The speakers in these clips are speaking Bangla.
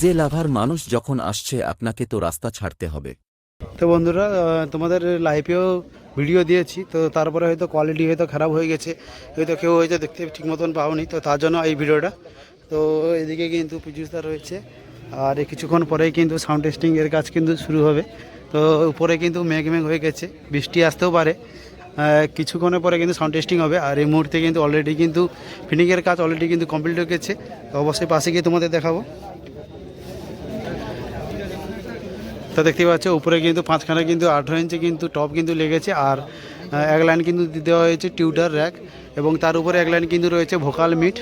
ডিজে লাভার মানুষ যখন আসছে আপনাকে তো রাস্তা ছাড়তে হবে। তো বন্ধুরা তোমাদের লাইভেও ভিডিও দিয়েছি, তো তারপরে হয়তো কোয়ালিটি হয়তো খারাপ হয়ে গেছে, হয়তো কেউ হয়তো দেখতে ঠিক মতন পাওনি, তো তার জন্য এই ভিডিওটা। তো এদিকে কিন্তু পিজুসদা রয়েছে, আর কিছুক্ষণ পরেই কিন্তু সাউন্ড টেস্টিংয়ের কাজ কিন্তু শুরু হবে। তো উপরে কিন্তু মেঘ হয়ে গেছে, বৃষ্টি আসতেও পারে, কিছুক্ষণের পরে কিন্তু সাউন্ড টেস্টিং হবে। আর এই মুহূর্তে কিন্তু অলরেডি কিন্তু ফিনিংয়ের কাজ অলরেডি কিন্তু কমপ্লিট হয়ে গেছে। তো অবশ্যই পাশে গিয়ে তোমাদের দেখাবো। তো দেখতে পাচ্ছ উপরে কিন্তু 5খানা কিন্তু 18 ইঞ্চি কিন্তু টপ কিন্তু লেগেছে, আর এক লাইন কিন্তু দেওয়া হয়েছে টিউটার র্যাক, এবং তার উপরে এক লাইন কিন্তু রয়েছে ভোকাল মিট।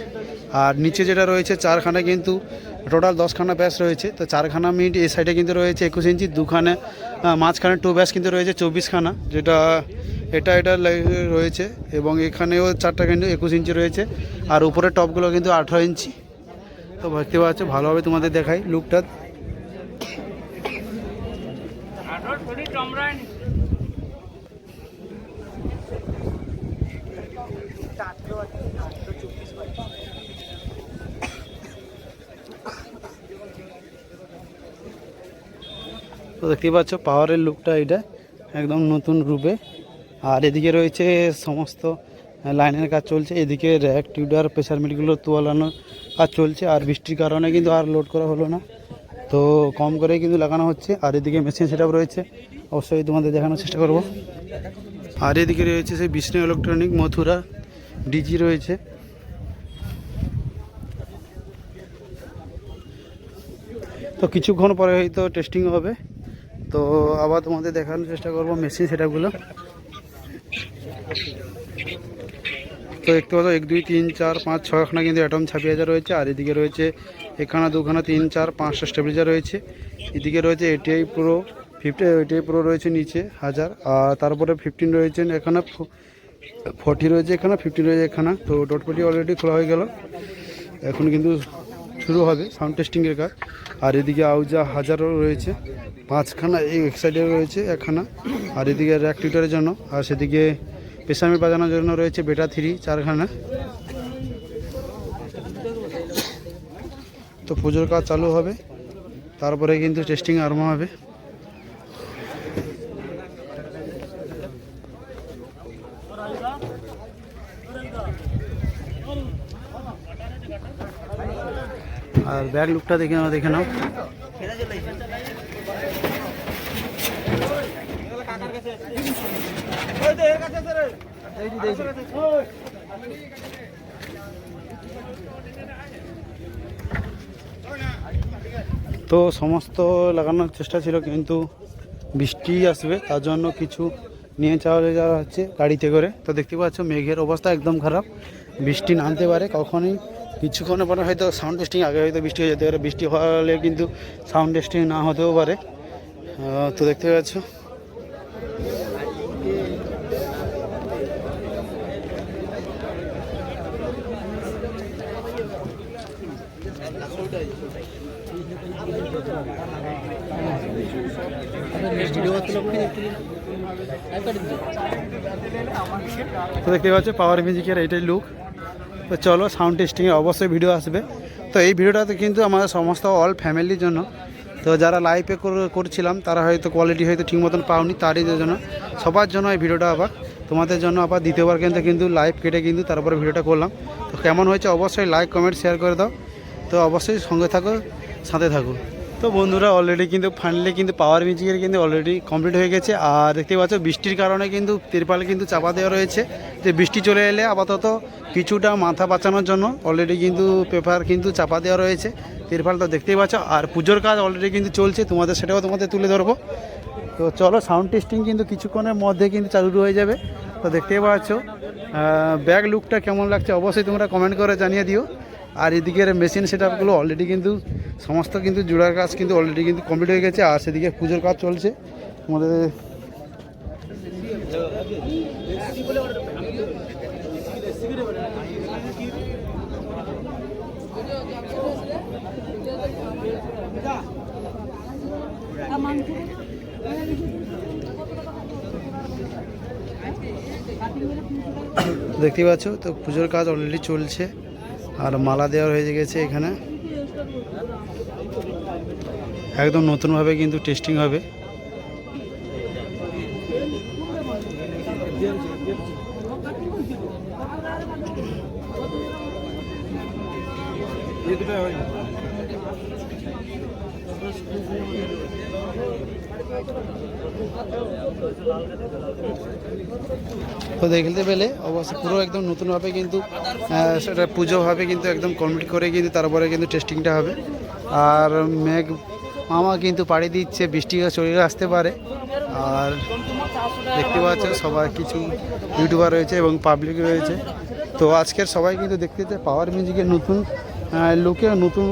আর নিচে যেটা রয়েছে 4খানা কিন্তু টোটাল 10খানা ব্যাস রয়েছে। তো 4খানা মিট এই সাইডে কিন্তু রয়েছে 21 ইঞ্চি, দুখানে মাঝখানে টু ব্যাস কিন্তু রয়েছে 24খানা, যেটা এটা রয়েছে, এবং এখানেও 4টা কিন্তু 21 ইঞ্চি রয়েছে। আর উপরে টপগুলো কিন্তু 18 ইঞ্চি। তো দেখতে পাচ্ছ, ভালোভাবে তোমাদের দেখাই লুকটা। তো দেখতে পাচ্ছ পাওয়ারের লুকটা, এটা একদম নতুন রূপে। আর এদিকে রয়েছে সমস্ত লাইনের কাজ চলছে, এদিকে র্যাক টিউডার প্রেসার মিটগুলো তোলানোর কাজ চলছে। আর বৃষ্টির কারণে কিন্তু আর লোড করা হলো না, তো কম করে কিন্তু লাগানো হচ্ছে। আর এদিকে মেশিন সেটআপ রয়েছে, অবশ্যই তোমাদের দেখানোর চেষ্টা করব। আর এদিকে রয়েছে সেই বিষ্ণু ইলেকট্রনিক মথুরা ডিজি রয়েছে। তো কিছুক্ষণ পরে হয়তো টেস্টিং হবে, তো আবার তোমাদের দেখানোর চেষ্টা করব মেশিন সেটআপগুলো। তো দেখতে পাচ্ছ 1 2 3 4 5 6খানা কিন্তু অ্যাটম 26,000 রয়েছে। আর এদিকে রয়েছে এখানে 2খানা 3 4 5টা স্টেবিলাইজার রয়েছে। এদিকে রয়েছে এটিআই প্রো 50, এটিআই প্রো রয়েছে নিচে 1000। আর তারপরে 15 রয়েছে এখানে, 40 রয়েছে এখানে, 15 রয়েছে এখানে। তো ডটপটি অলরেডি খোলা হয়ে গেল, এখন কিন্তু শুরু হবে সাউন্ড টেস্টিংয়ের কাজ। আর এদিকে আউজা 1000ও রয়েছে, 5খানা এই এক সাইডে রয়েছে একখানা। আর এদিকে র্যাক টিউটারের জন্য, আর সেদিকে পেশামি বাজানোর জন্য রয়েছে বেটা 3 4খানা। তো পুজোর কাজ চালু হবে, তারপরে কিন্তু টেস্টিং আরম্ভ হবে। আর ব্যাগ লুকটা দেখে নাও। তো সমস্ত লাগানোর চেষ্টা ছিল, কিন্তু বৃষ্টি আসবে তার জন্য কিছু নিয়ে যাওয়া হচ্ছে গাড়িতে করে। তো দেখতে পাচ্ছ মেঘের অবস্থা একদম খারাপ, বৃষ্টি নামতে পারে কখনই। কিছুক্ষণের পরে হয়তো সাউন্ড টেস্টিং আগে হয়তো বৃষ্টি হয়ে যেতে পারে, বৃষ্টি হলে কিন্তু সাউন্ড টেস্টিং না হতেও পারে। তো দেখতে পাচ্ছ পাওয়ার মিউজিকের এইটাই লুক। তো চলো সাউন্ড টেস্টিংয়ের অবশ্যই ভিডিও আসবে। তো এই ভিডিওটাতে কিন্তু আমাদের সমস্ত অল ফ্যামিলির জন্য। তো যারা লাইভে করছিলাম তারা হয়তো কোয়ালিটি হয়তো ঠিক মতন পাওনি, তারই জন্য সবার জন্য এই ভিডিওটা আবার তোমাদের জন্য আবার দ্বিতীয়বার কিন্তু লাইভ কেটে কিন্তু তারপরে ভিডিওটা করলাম। তো কেমন হয়েছে অবশ্যই লাইক কমেন্ট শেয়ার করে দাও। তো অবশ্যই সঙ্গে থাকো, সাথে থাকো। তো বন্ধুরা অলরেডি কিন্তু ফাইনালি কিন্তু পাওয়ার মিউজিকের কিন্তু অলরেডি কমপ্লিট হয়ে গেছে। আর দেখতে পাচ্ছ বৃষ্টির কারণে কিন্তু তিরপাল কিন্তু চাপা দেওয়া রয়েছে, যে বৃষ্টি চলে এলে আপাতত কিছুটা মাথা বাঁচানোর জন্য অলরেডি কিন্তু পেপার কিন্তু চাপা দেওয়া রয়েছে, তিরপালটা দেখতেই পাচ্ছ। আর পুজোর কাজ অলরেডি কিন্তু চলছে, সেটাও তোমাদের তুলে ধরবো। তো চলো সাউন্ড টেস্টিং কিন্তু কিছুক্ষণের মধ্যে কিন্তু চালু হয়ে যাবে। তো দেখতেই পাচ্ছ ব্যাগ লুকটা কেমন লাগছে অবশ্যই তোমরা কমেন্ট করে জানিয়ে দিও। আর এদিকের মেশিন সেটআপগুলো অলরেডি কিন্তু সমস্ত কিন্তু জোড়ার কাজ কিন্তু অলরেডি কিন্তু কমপ্লিট হয়ে গেছে। আর সেদিকে পুজোর কাজ চলছে আমাদের। দেখতে পাচ্ছ তো পুজোর কাজ অলরেডি চলছে, আর মালা দেওয়া হয়ে গেছে এখানে। একদম নতুনভাবে কিন্তু টেস্টিং হবে। তো দেখতে পেলে অবশ্য পুরো একদম নতুনভাবে কিন্তু সেটা পুজোভাবে কিন্তু একদম কমপ্লিট করে কিন্তু তারপরে কিন্তু টেস্টিংটা হবে। আর মেঘ মামা কিন্তু পাড়ি দিচ্ছে, বৃষ্টিও চলে আসতে পারে। আর দেখতে পাচ্ছ সবাই কিছু ইউটিউবার রয়েছে এবং পাবলিক রয়েছে। তো আজকের সবাই কিন্তু দেখতে চায় পাওয়ার মিউজিকের নতুন লুকে নতুন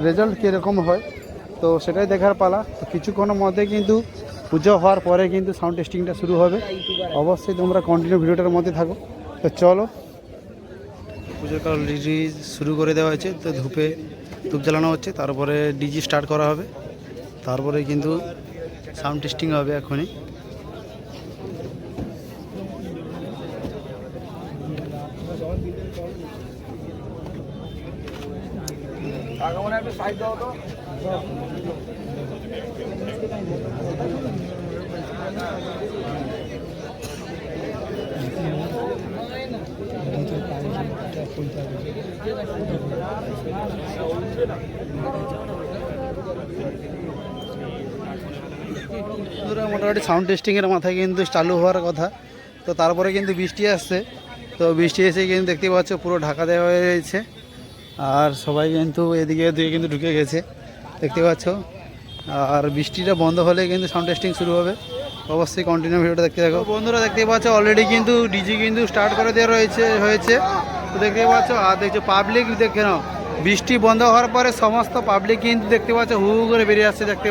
রেজাল্ট কীরকম হয়, তো সেটাই দেখার পালা। তো কিছুক্ষণের মধ্যে কিন্তু পুজো হওয়ার পরে কিন্তু সাউন্ড টেস্টিংটা শুরু হবে। অবশ্যই তোমরা কন্টিনিউ ভিডিওটার মধ্যে থাকো। তো চলো, পুজোর কাল ডিজি শুরু করে দেওয়া হয়েছে। তো ধূপ জ্বালানো হচ্ছে, তারপরে ডিজি স্টার্ট করা হবে, তারপরে কিন্তু সাউন্ড টেস্টিং হবে এখনই। মোটামুটি সাউন্ড টেস্টিংয়ের মাথায় কিন্তু চালু হওয়ার কথা। তো তারপরে কিন্তু বৃষ্টি আসছে। তো বৃষ্টি এসে কিন্তু দেখতে পাচ্ছ পুরো ঢাকা দেওয়া হয়ে রয়েছে। আর সবাই কিন্তু এদিকে কিন্তু ঢুকে গেছে দেখতে পাচ্ছ। আর বৃষ্টিটা বন্ধ হলে কিন্তু সাউন্ড টেস্টিং শুরু হবে। অবশ্যই কন্টিনিউ ভিডিওটা দেখতে থাকো। বন্ধুরা দেখতে পাচ্ছ অলরেডি কিন্তু ডিজি কিন্তু স্টার্ট করে দেওয়া হয়েছে। তো দেখতে পাচ্ছ, আর দেখছো পাবলিক দেখে নাও, বৃষ্টি বন্ধ হওয়ার পরে সমস্ত পাবলিক কিন্তু দেখতে পাচ্ছ হু হু করে বেরিয়ে আসছে। দেখতে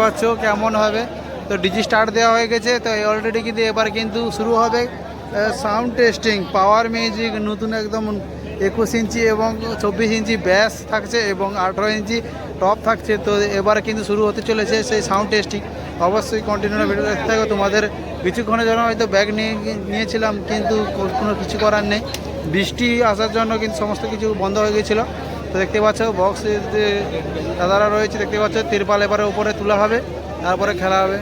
পাচ্ছ কেমন হবে। তো ডিজি স্টার্ট দেওয়া হয়ে গেছে। তো অলরেডি কিন্তু এবার কিন্তু শুরু হবে সাউন্ড টেস্টিং। পাওয়ার মিউজিক নতুন একদম 21 ইঞ্চি এবং 24 ইঞ্চি ব্যাস থাকছে এবং 18 ইঞ্চি টপ থাকছে। তো এবার কিন্তু শুরু হতে চলেছে সেই সাউন্ড টেস্টিং। অবশ্যই কন্টিনিউ ভিডিও দেখতে থাকো। তোমাদের কিছুক্ষণের জন্য হয়তো ব্যাগ নিয়েছিলাম, কিন্তু কোনো কিছু করার নেই, বৃষ্টি আসার জন্য কিন্তু সমস্ত কিছু বন্ধ হয়ে গিয়েছিলো। তো দেখতে পাচ্ছ বক্সের যে দাদারা রয়েছে, দেখতে পাচ্ছ তিরপাল এবারে উপরে তোলা হবে, তারপরে খেলা হবে।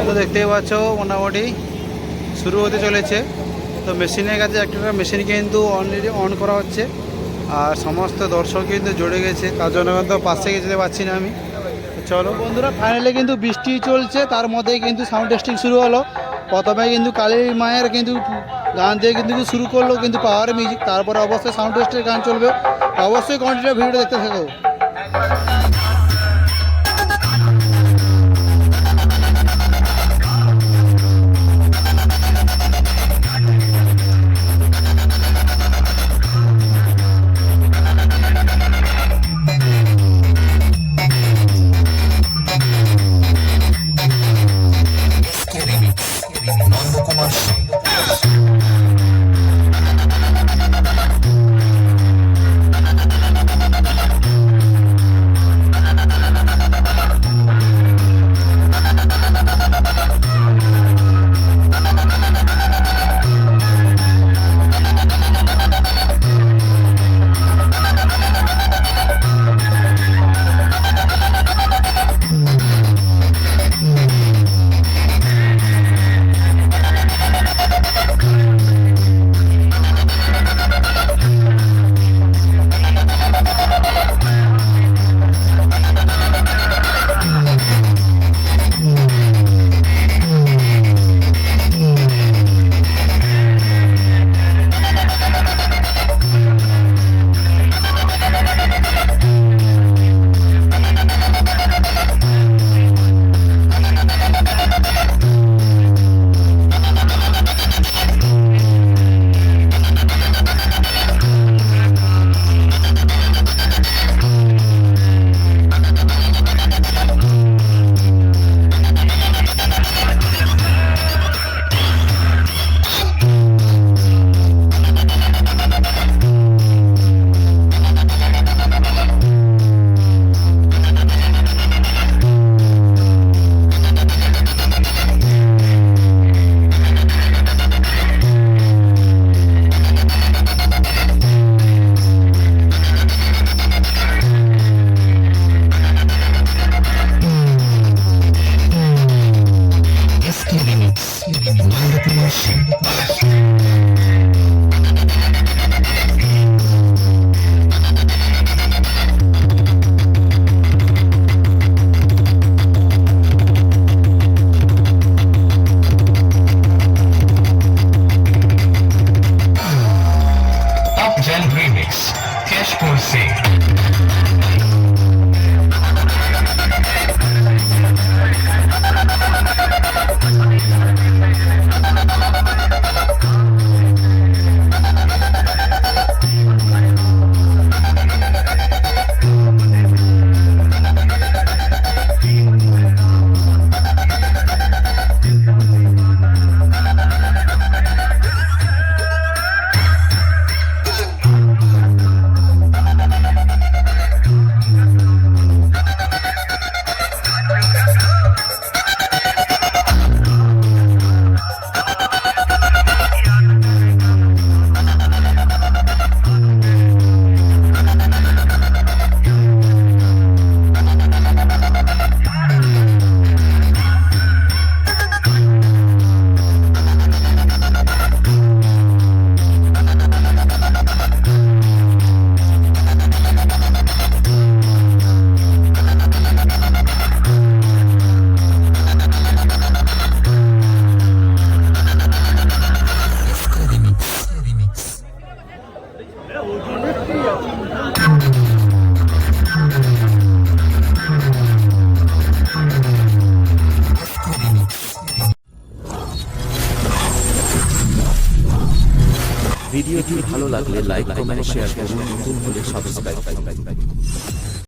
তো দেখতেই পাচ্ছ মোটামুটি শুরু হতে চলেছে। তো মেশিনের কাছে একটা মেশিন কিন্তু অলরেডি অন করা হচ্ছে। আর সমস্ত দর্শক কিন্তু জুড়ে গেছে, তার জন্য কিন্তু পাশে যেতে পারছি না আমি। চলো বন্ধুরা, ফাইনালি কিন্তু বৃষ্টি চলছে, তার মধ্যেই কিন্তু সাউন্ড টেস্টিং শুরু হলো। প্রথমে কিন্তু কালী মায়ের কিন্তু গান দিয়ে কিন্তু শুরু করলো কিন্তু পাওয়ার মিউজিক, তারপরে অবশ্যই সাউন্ড টেস্টের গান চলবে। অবশ্যই কন্টিনিউ ভিডিও দেখতে থাকো। Remix, Cash Pulse. ভিডিওটি ভালো লাগলে লাইক কমেন্ট শেয়ার করুন, নতুন হলে সাবস্ক্রাইব করুন।